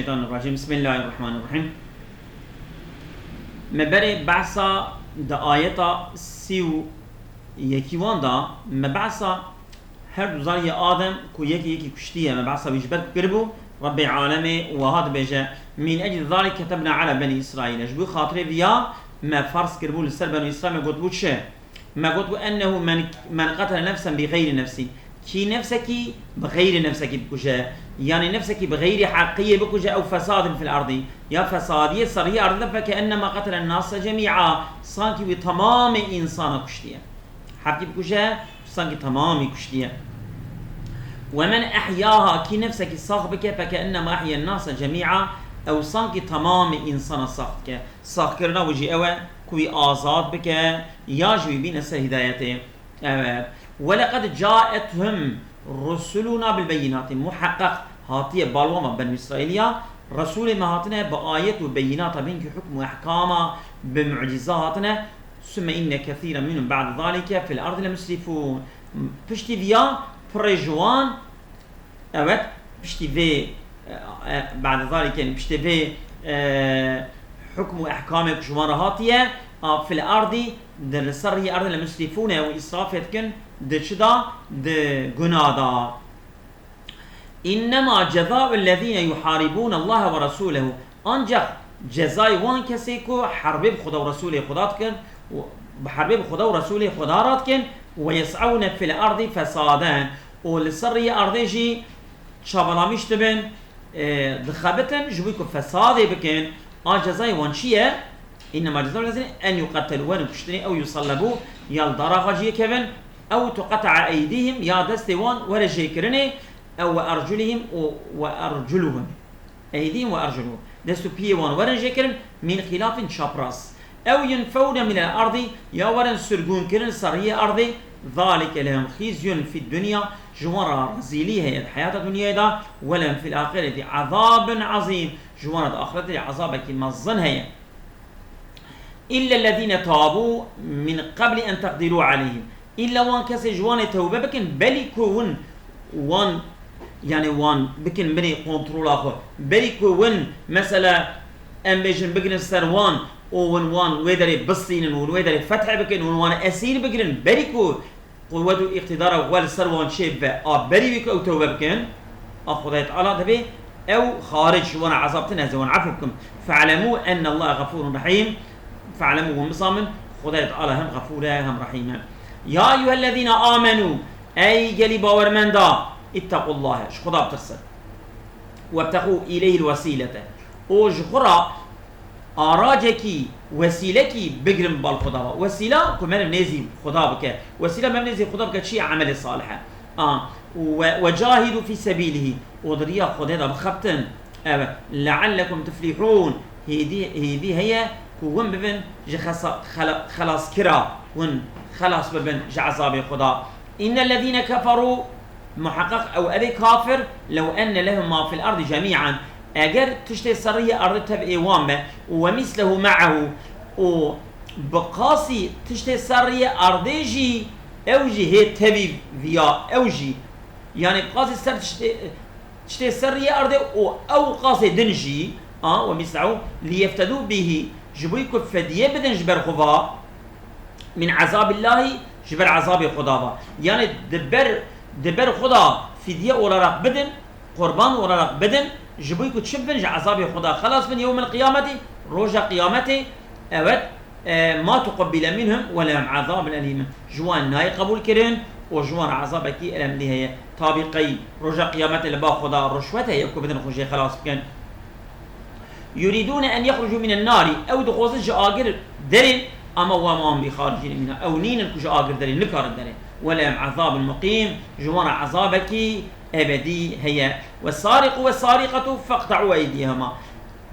الشيطان الرجيم. بسم الله الرحمن الرحيم. مبري بعثا دا آياتا سيو يكيوان دا مبعثا هر دوزاري آدم كو يكي كشتية مبعثا ويجبر كربو رب العالمين وهذا بيجا من أجل ذلك كتبنا على بني إسرائيل جبو خاطري بيا ما فرس كربو لسر بني إسرائيل ما قلت بو شيء ما قلت بو أنه من قتل نفسا بغير نفسي كي نفسك بغير نفسك بكجا يعني نفسك بغير حقية بكجا أو فساد في الأرض يا فسادية صرية أرض فكأنما قتل الناس جميعا صانكي بتمام إنسان كشتية حقي بكجا صانكي تمام كشتية ومن أحياها كي نفسك صاخبك فكأنما أحيا الناس جميعا أو صانكي تمام إنسان صاخبك صاخكرنا وجي أوى كوي آزاد بك ياجوي بين هدايته ولقد جاءتهم رسلنا بالبينات محقق هاتيه بالوما بني إسرائيليا رسول ما هاتنا بآيات وبينات بينك حكم وأحكام بمعجزاتنا ثم إن كثيرا منهم بعد ذلك في الأرض لمسرفون بشتي فيا بريجوان أوت بشتي في بعد ذلك يعني بشتي في حكم وأحكام كشمار هاتيه في الأرض در سرية أرض لمسرفون وإسرافتكن دشدا دجنادا إنما جزاء الذين يحاربون الله ورسوله أنجح جزاء وان كسيكو حرب بخدا ورسوله خداتكن بحرب بخدا ورسوله خداراتكن ويسعون في الأرض فسادا ولسرية أرضيجي شابلاميش تبن دخابتن جبيكو فساد بكن جزاء وان شيء إنما جزاء الذين أن يقتلوا ونكشتني أو يصلبوا يالدراغجي كبن أو تقطع أيديهم يا دستوان ولا شيكرني أو أرجلهم وأرجلهم أيديهم وأرجلهم دستو بيوان ولا شيكرن من خلاف شابراس أو ينفون من الأرض يا ورن سرقون كرن سرية أرضي ذلك لهم خزي في الدنيا جوارا رزيلية الحياة الدنيا دا ولهم في الآخرة عذاب عظيم جوارا الآخرة عذابك مظن هي إلا الذين تابوا من قبل أن تقدروا عليهم إلا وان كسي جوان توبة بكن بلي كون وان يعني وان بكن بني كنترول آخر بلي كون مثلا أم بيجن بكن السروان وان ويدري بصين ويدري فتح بكن وان أسير بكن بلي كو قوة اقتدار والسروان شيب بلي بكو أو توبة بكن أخذت على تبي أو خارج وانا عذابتنا زوان عفوكم فاعلموا أن الله غفور رحيم فاعلموا مصامن خذت على هم غفورا هم رحيما يا أيها الذين آمنوا أي جلي باور من دا اتقوا الله شخدا بترسل وابتغوا إليه الوسيلة وجخرا آراجكي وسيلكي بقرم بالخدا وسيلة كمان منزي خدا بك وسيلة ما منزي خدا بك شيء عمل صالحة وجاهدوا في سبيله وضريا خدا بخبتن لعلكم تفلحون هي كون ببن خلاص كرا ون خلاص ببن عذاب خدا إن الذين كفروا محقق أو أبي كافر لو أن لهم ما في الأرض جميعا أجر تشتي سرية أرض تبقى وامه ومثله معه وبقاسي تشتي سرية أرضيجي أوجي هي تبي فيا أوجي يعني بقاسي سر تشتي سرية أرض أو قاسي دنجي ومثله ليفتدوا به جبويكو فدية بدن جبر خفا من عذاب الله جبر عذاب خدا يعني دبر خدا فدية ورق بدن قربان ورق بدن جبويكو تشبن عذاب خدا خلاص من يوم القيامة رجع قيامته أود ما تقبل منهم ولا عذاب أليم جوان ناي قبول كرين وجوان عذابك ألم لها طابقي رجع قيامته لبا خدا رشوته يكو بدن خوشي خلاص كان يريدون أن يخرجوا من النار أو دخوز جاءجر درين أما وما بخارجين منها أو نين الكجاءجر درين نكار درين ولا عذاب مقيم جوان عذابك أبدي هي والسارق والسارقة فاقطعوا أيديهما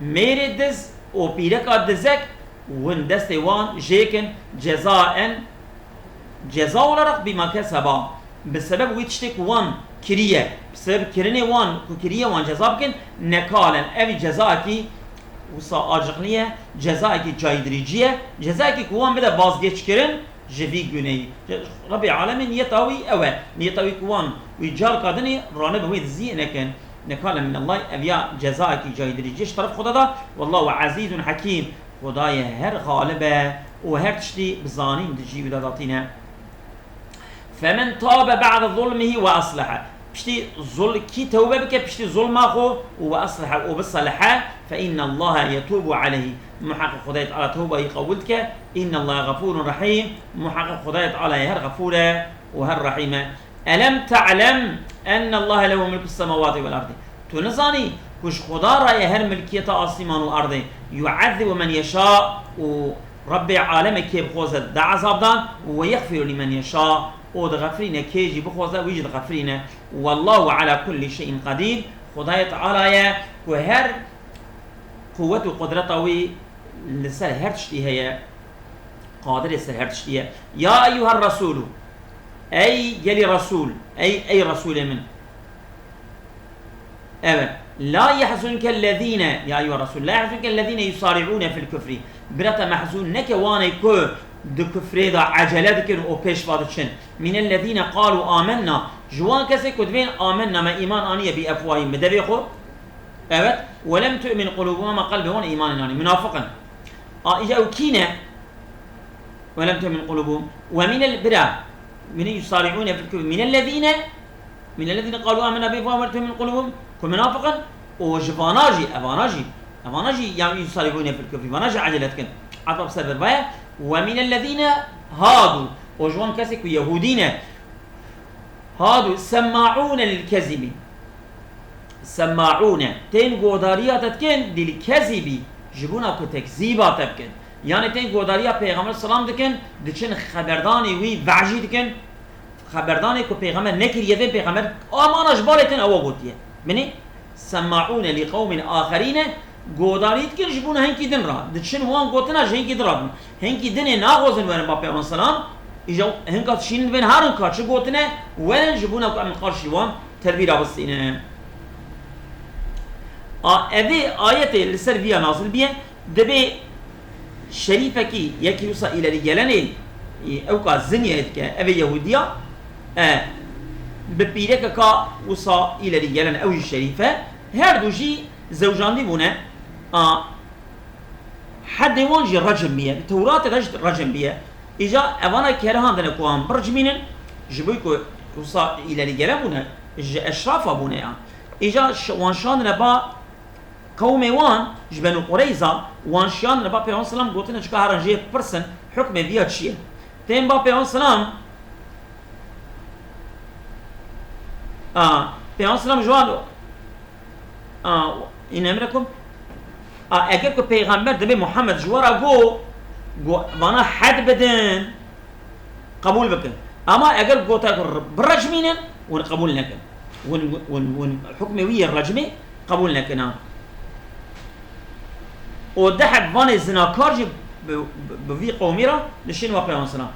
ميردز وبيرك دزك وندستوان جيكن جزاء لرق بما كسبا بسبب ويتشتك وان كريه بسبب كرني وان كريه وان جزابكن نكالا أبي جزاكي وصا آجقنية جزائك جايدريجية جزائك كوان بدا بازگيش كرن جفي جنيه رب العالمين يتاوي أول يتاوي كوان ويجار قادني رانب هويد زينكن نكالا من الله أبيا جزاءك جاي دريجيش طرف خدا دا والله عزيز حكيم خداي هر غالبه وهر تشتي بزانين دجي بداتينا فمن تاب بعد ظلمه وأصلح بشتي كي توبة بك بشتي ظلمه خو وأصلح وبصلحه فإن الله يتوب عليه محقق خدايت على توبة يقولتك إن الله غفور رحيم محقق خدايت على هر غفورة وهر رحيمة ألم تعلم أن الله له ملك السماوات والأرض تنزاني كش خدا رأي هر ملكية آسمان والأرض يعذب من يشاء ورب عالم كيف خوزة دا عذاب دان ويغفر لمن يشاء ودغفرين كيجي بخوزة ويجد غفرين والله على كل شيء قدير خداية تعالى وهر قوة وقدرته لسر هر تشتي هي قادر لسر هر تشتي يا أيها الرسول أي يلي رسول أي رسول من لا يحزنك الذين يا أيها الرسول لا يحزنك الذين يصارعون في الكفر برتا محزون نك واني كو دو كفر دا عجلتك او پیش فادشن من الذين قالوا آمنا جوان كسي كدوين آمنا ما إيمان آنية بأفواههم بدبي خو ولم تؤمن قلوبهم ما قلبهم إيمان آنية منافقا إجا وكينا ولم تؤمن قلوبهم ومن البرا من يصارعون في الكفر من الذين قالوا آمنا بأفواههم ولم تؤمن قلوبهم كمنافقا وجفاناجي أفاناجي يعني يصارعون في الكفر فاناجي عجلتك عطب سبب بايا ومن الذين هادوا وجوان كسك يهودين هادوا سماعون للكذب سماعون تين قوداريات تكن للكذب جبونا كتكذيبا تبكن يعني تين قوداريا پیغمبر سلام دكن دچن خبرداني وي وعجي دكن خبرداني كو پیغمبر نكر يدين پیغمبر آمان اجبالتن او قوتيه مني سماعون لقوم آخرين گوداریت که جبونه هنگی دن را دچن وان گوتنا هنگی دراد هنگی دنه ناغوزن ورن با پیامبر سلام ایجا هنگات شین بن هرن کاچ گوتنه ورن جبونه کو ام قارشی وان تربیه بسینه اوی آیت لسر بیا نازل بیه دبی شریفه کی یکی وسا ایleri gelene او کا زنیت که اوی یهودیا بپیره که کا وسا ایleri gelene او شریفه هر دوجی زوجاندی بونه حد وانجي رجم بيه التوراة رجد رجم بيه إجا أوانا كرهان دنا كوان برجمينن جبويكو وصا إلى الجلبونه أشرافا بونه يعني إجا وانشان نبا قوم وان جبنو قريزا وانشان نبا بيان سلام قلتنا شكا هرنجيه برسن حكم بيها شيء تين با بيان سلام بيان سلام جوانو این امرکم اگر که پیغمبر دبی محمد جوارا گو وانا حد بدن قبول بکن اما اگر گوتا برجمینن ون قبول نکن ون حکم وی الرجمه قبول نکن و دحب وان زناکار جی بوی قومی را نشین و پیغمبر سلام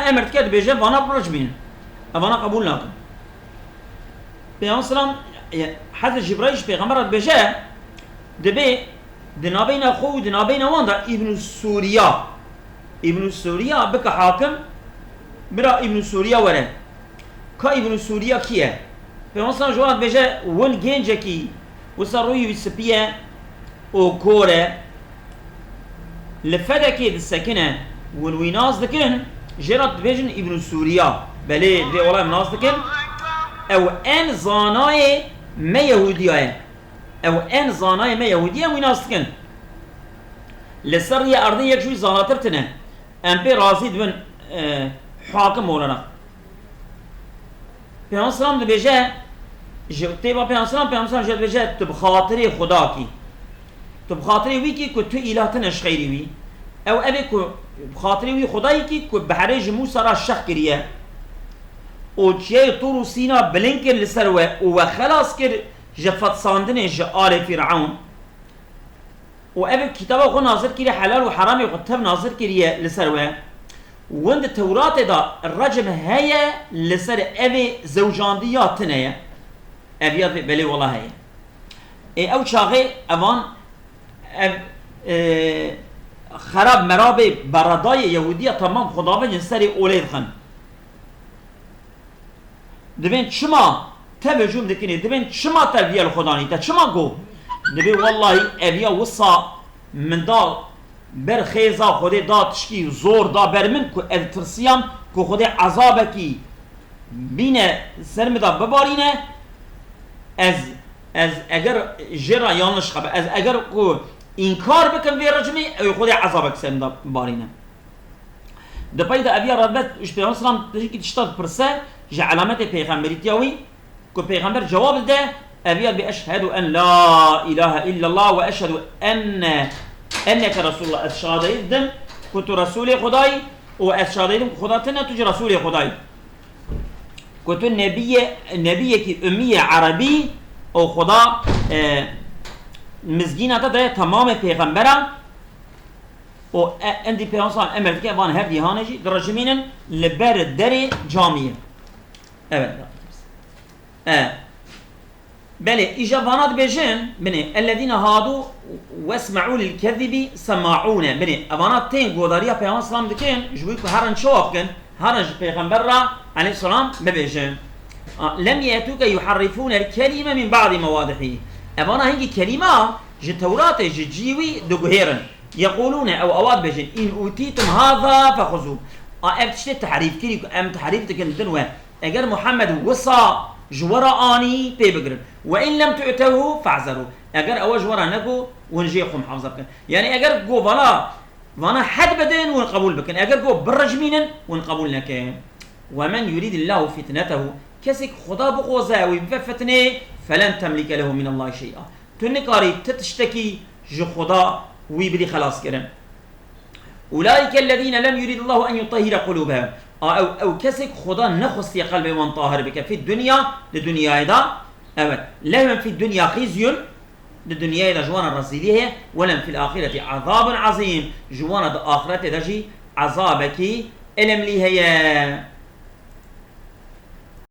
امرت کرد بیجه وانا برجمینن وانا قبول نکن پیغمبر سلام حضرت جبرائيل پیغمبر بجه دبي دنابين خو دنابين واندا ابن سوريا بك حاكم برا ابن سوريا وره كا ابن سوريا كيه فمثلا جواد بجه ون جنجكي وصاروي بسبيه او كوره لفدكي السكنه والويناز دكن جرات بيجن ابن سوريا بلي دي والله مناز دكن او ان زانای ما يهودية او ان زانای ما يهودية ويناستكن لسر يا ارضي يكشوي زاناترتنا ام بي رازي دون حاكم مولانا پیامبر سلام بيجه جوتي با پیامبر سلام جد بيجه تبخاطري خدا کی تبخاطري وي کی کو تو الهتنش خيري وي او ابي کو بخاطري وي خداي کی کو بحرج موسى را شخ كريه او چه طور سینا بلنکر لسروه و خلاص کر جفت ساندنه جآل فرعون و اب کتابه خو ناظر کری حلال و حرام خو تب ناظر کریه لسروه وند تورات دا الرجم هيا لسر اب زوجانديات تنه ابيات بلي والله هي او شاغي اوان خراب مراب بردای یهودیه تمام خداوند سری اولید خن دبین شما توجه دكني دبن شما تربية الخداني تا شما جو دبي والله أبيا وصا من دا بر خيزا خودي دا تشكي زور دا بر من كو الترسيام كو خودي عذابكي بينا سرمدا ببارينه از اگر جرا يانش خب از اگر كو انكار بكم في رجمي او خودي عذابك سرمدا ببارينه ده بايدا ابيا ربط اش بيان سلام تجي تشتغل برسه جه علامات پیغمبريتياوي كو پیغمبر جواب ده ابيا باشهد ان لا اله الا الله واشهد انك رسول الله اشهد يدم كنت رسول خداي واشهد يدم خداتنا تجي رسول خداي كنت نبي كي اميه عربي او خدا مزگینه ده تمام پیغمبره و اندی پیانسان امر که وان هر دیهانجی درجمینن لبر دری جامعه evet بله ایجا وانات بجن بني الذين هادوا واسمعوا للكذب سماعون بني وانات تين گوداریا پیغمبر سلام دکن جوی که هرن شوف کن هرن پیغمبر را علیه السلام ببجن لم يأتوك يحرفون الكلمة من بعض مواضحه اوانا هنگی کلمه جه تورات جه جیوی دگوهرن يقولون او اواد بجن ان اوتيتم هذا فخذوه ابتشت تحريف كري ام تحريف تكن دنوا اگر محمد وصى جورا اني بيبغرن وان لم تؤتوه فاعذروا اگر او جورا نكو ونجيكم حافظه بكن يعني اگر جو فلا وانا حد بدين ونقبول بكن اگر جو برجمين ونقبول لك ومن يريد الله فتنته كسك خدا بقوزاوي بفتنه فلن تملك له من الله شيئا تنكاري تتشتكي جو خدا ويبدي خلاص كرم أولئك الذين لم يريد الله أن يطهر قلوبهم أو كسك خدا نخص في قلبه وان طاهر بك في الدنيا لدنيا إذا أبد لهم في الدنيا خزي للدنيا إذا جوانا الرسيلية ولم في الآخرة عذاب عظيم جوانا الآخرة دجي عذابك ألم لي هي